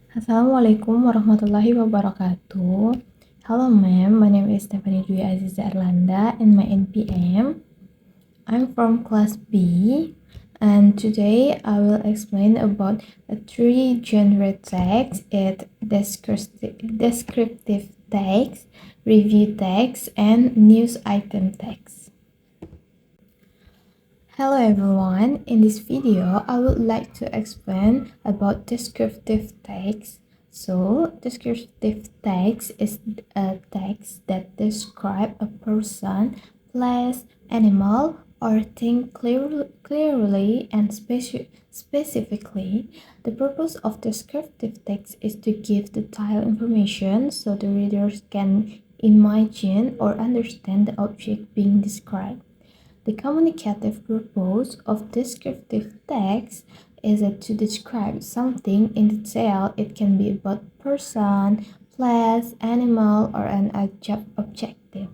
Assalamualaikum warahmatullahi wabarakatuh. Hello ma'am, my name is Stephanie Dwi Aziza Erlanda and my NPM. I'm from class B and today I will explain about three genre text: descriptive text, review text, and news item text. Hello everyone, in this video I would like to explain about descriptive text. So, descriptive text is a text that describes a person, place, animal, or thing clearly and specifically. The purpose of descriptive text is to give detailed information so the readers can imagine or understand the object being described. The communicative purpose of descriptive text is to describe something in detail. It can be about person, place, animal, or an objective.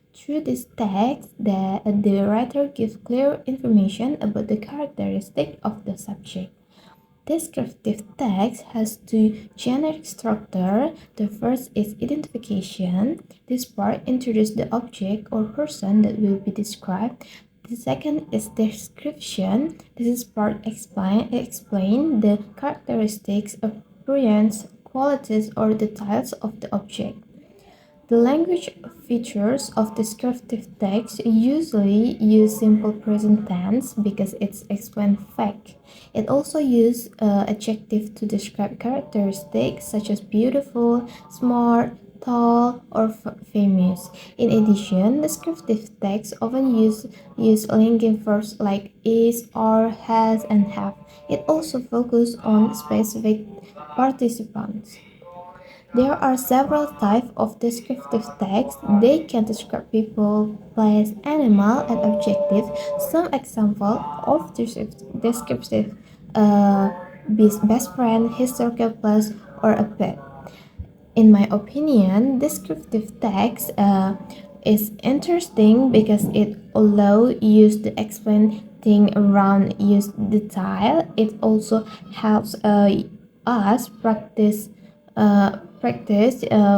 Through this text, the writer gives clear information about the characteristic of the subject. Descriptive text has two generic structure. The first is identification. This part introduces the object or person that will be described. The second is description. This is part explain the characteristics, appearance, qualities, or details of the object. The language features of descriptive text usually use simple present tense because it's explain fact. It also uses adjective to describe characteristics such as beautiful, smart, tall, or famous. In addition, descriptive text often use linking verbs like is, are, has, and have. It also focuses on specific participants. There are several types of descriptive text. They can describe people, place, animal, and objective. Some example of descriptive best friend, historical place, or a pet. In my opinion, descriptive text is interesting because it allows you to explain things around use detail. It also helps us practice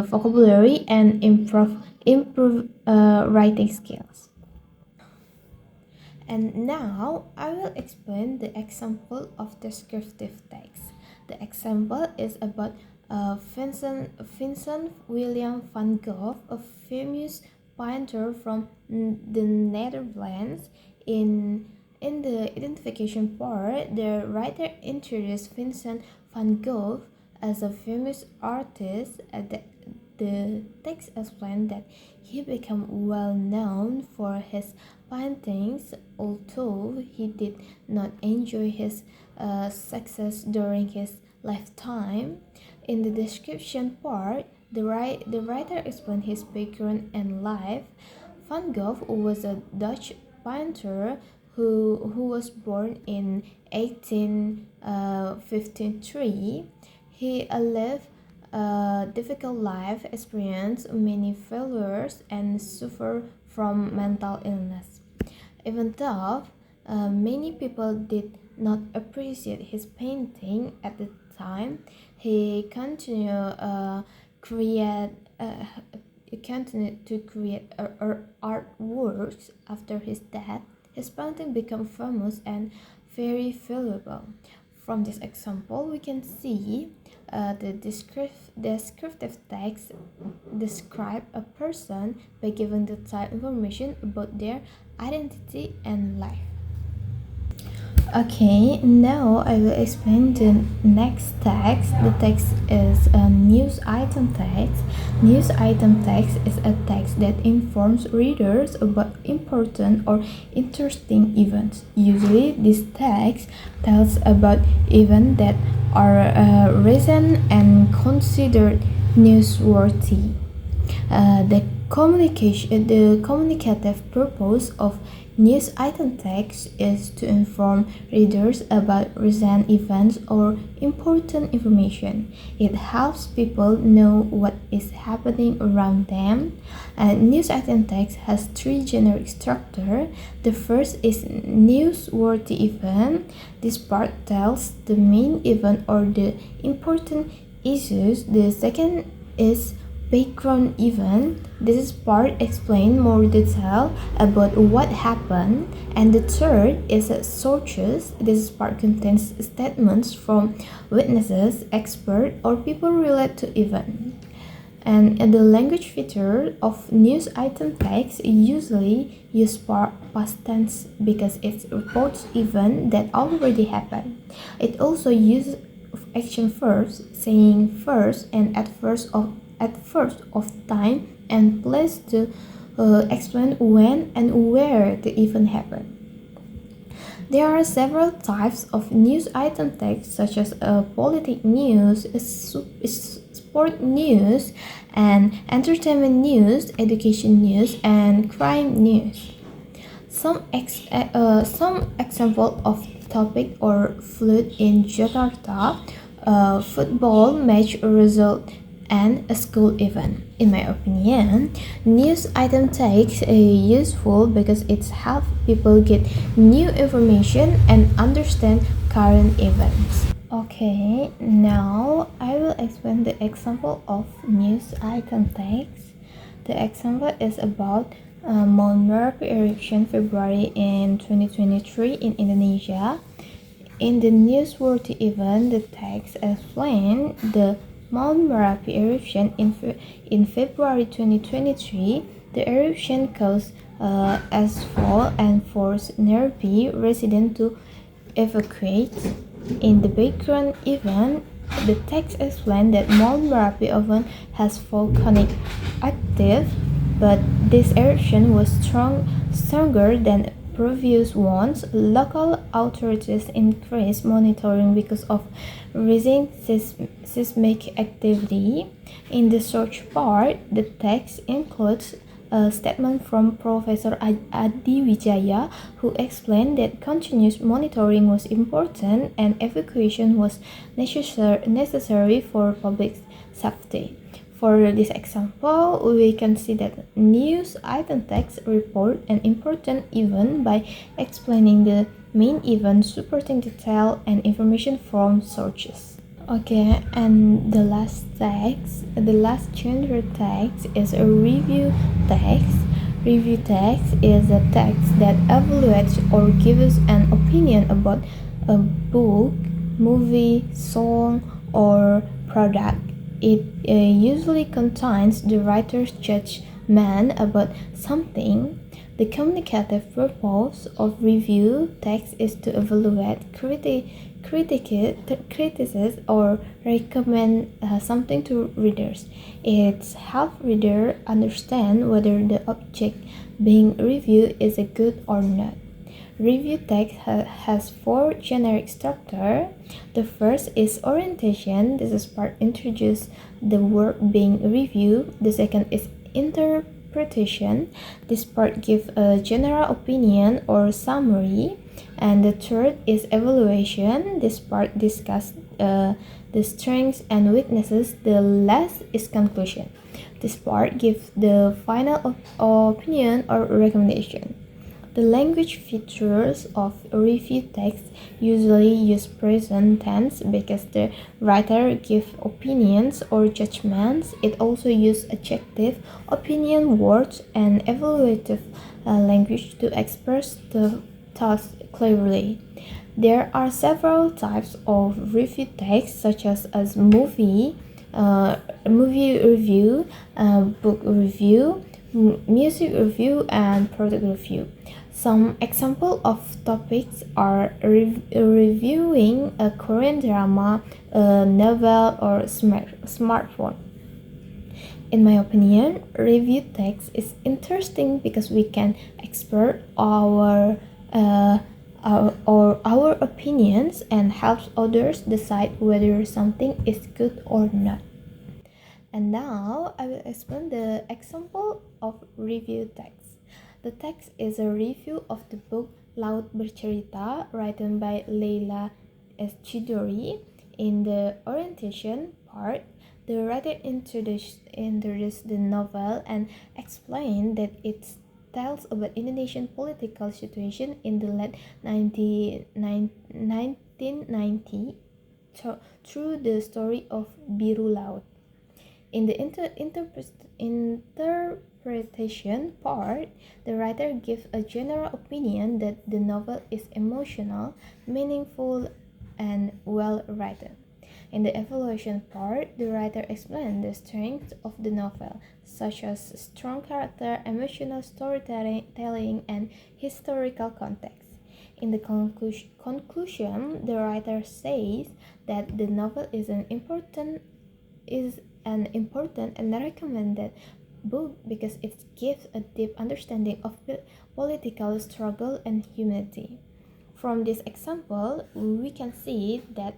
vocabulary and improve writing skills. And now I will explain the example of descriptive text. The example is about Vincent William van Gogh, a famous painter from the Netherlands. In the identification part, the writer introduced Vincent van Gogh as a famous artist. The text explained that he became well known for his paintings, although he did not enjoy his success during his lifetime. In the description part, the writer explained his background and life. Van Gogh was a Dutch painter who was born in 1853. He lived a difficult life, experienced many failures, and suffered from mental illness. Even though many people did not appreciate his painting at the time, he continued create. He continued to create artworks after his death. His painting became famous and very valuable. From this example, we can see the descriptive text describe a person by giving detailed information about their identity and life. Okay, now I will explain the next text. The text is a news item text. News item text is a text that informs readers about important or interesting events. Usually, this text tells about events that are recent and considered newsworthy. The communicative purpose of news item text is to inform readers about recent events or important information. It helps people know what is happening around them. News item text has three generic structure. The first is newsworthy event. This part tells the main event or the important issues. The second is background event. This part explain more detail about what happened. And the third is sources. This part contains statements from witnesses, experts, or people related to event. And the language feature of news item text usually use past tense because it reports event that already happened. It also uses action verbs, saying first and at first of time and place to explain when and where the event happened. There are several types of news item text such as politic news, sport news, and entertainment news, education news, and crime news. Some example of topic or flood in Jakarta, football match result, and a school event. In my opinion, news item text is useful because it helps people get new information and understand current events. Okay, now I will explain the example of news item text. The example is about Mount Merapi eruption February in 2023 in Indonesia. In the newsworthy event, the text explains the Mount Merapi eruption in February 2023. The eruption caused asphalt and forced Merapi residents to evacuate. In the background event, the text explains that Mount Merapi often has volcanic active, but this eruption was stronger than previous ones. Local authorities increased monitoring because of rising seismic activity. In the search part, the text includes a statement from Professor Adi Wijaya, who explained that continuous monitoring was important and evacuation was necessary for public safety. For this example, we can see that news item text report an important event by explaining the main event, supporting detail and information from sources. Okay, and the last genre text is a review text. Review text is a text that evaluates or gives an opinion about a book, movie, song, or product. It usually contains the writer's judgment about something. The communicative purpose of review text is to evaluate, criticize, or recommend something to readers. It helps reader understand whether the object being reviewed is a good or not. Review text has four generic structure. The first is orientation. This is part introduce the work being reviewed. The second is interpretation. This part give a general opinion or summary. And the third is evaluation. This part discuss the strengths and weaknesses. The last is conclusion. This part gives the final opinion or recommendation. The language features of review text usually use present tense because the writer gives opinions or judgments. It also uses adjective, opinion words, and evaluative language to express the thoughts clearly. There are several types of review text, such as movie review, book review, music review, and product review. Some example of topics are reviewing a Korean drama, a novel, or a smartphone. In my opinion, review text is interesting because we can express our opinions and helps others decide whether something is good or not. And now I will explain the example of review text. The text is a review of the book Laut Bercerita, written by Leila S. Chidori. In the orientation part, the writer introduced the novel and explained that it tells about Indonesian political situation in the late 1990. through the story of Biru Laut. In the interpretation part, the writer gives a general opinion that the novel is emotional, meaningful, and well written. In the evaluation part, the writer explains the strengths of the novel, such as strong character, emotional storytelling, and historical context. In the conclusion, the writer says that the novel is an important and recommended book because it gives a deep understanding of political struggle and humanity. From this example, we can see that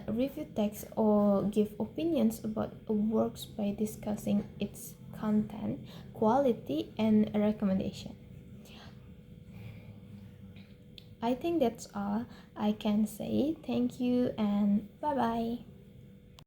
review text or give opinions about works by discussing its content, quality, and recommendation. I think that's all I can say. Thank you and bye bye.